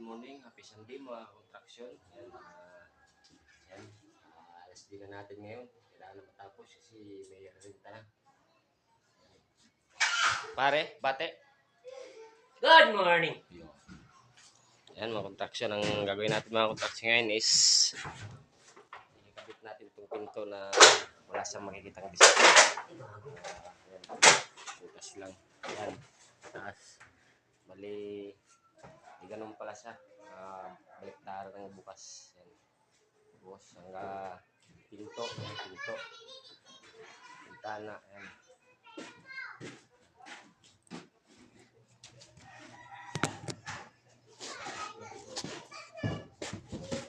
morning, happy Sunday mga kontraksyon. Yan, yan. Alas din na natin ngayon. Kailangan na matapos kasi may renta na. Pare, bate. Good morning! Yan mga kontraksyon. Ang gagawin natin mga kontraksyon ngayon is ikabit natin itong pinto na wala siyang makikitang bisita. Yan. Bukas lang. Yan. Taas. Bali, di ganun pala siya. Baliktaran ng bukas. Yan. Bukas hanggang pinto. Yan, pinto. Pintana. Yan.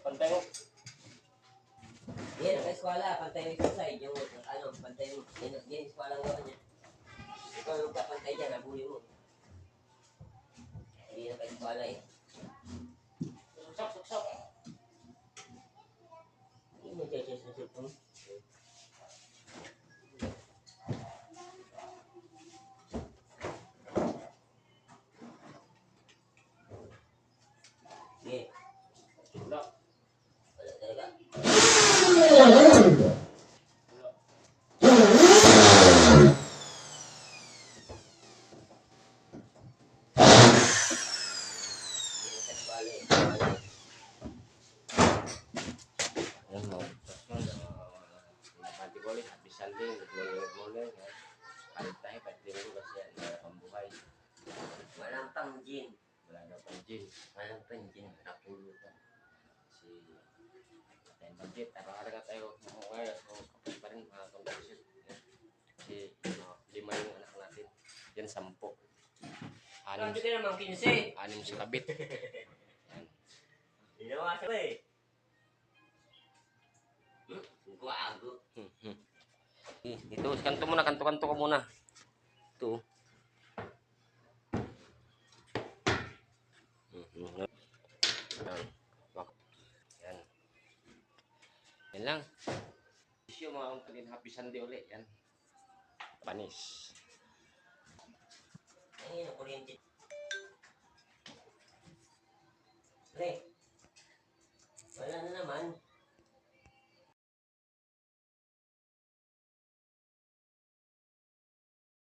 Pantay mo. Yan, ang eskwala, pantay mo yung side, yung ano, pantay mo. Yan, eskwala ang gawa niya. Ikaw yung kapantay dyan, nabuli mo. Hindi na ka-eskwala eh. Suksak! Hindi mo siya sa cellphone. Sige. Wala. Wala talaga. Yan mga kontraksyon. Pinapati ko ulit. Happy Sunday. Good morning. Kalit tayo. Pati-tingin ko kasi yan. Pambuhay. Walang pang gin. Wala na pang gin. Walang pang gin. Napulutan. Kasi tayo budget. Araw-araw tayo mamukaya. So kapag pa rin mga kontraksyon. Kasi 5 yung anak natin. Yan 10. Sabi ka naman 15. 6 sa kabit. Ginawa siya eh. Guwago. Ito, kanto muna, kanto-kanto ka muna. Ito. Yan. Yan lang. Isyo mga kontraksyon. Happy Sunday ulit. Yan. Panis. Ayun, kuryente. Pre.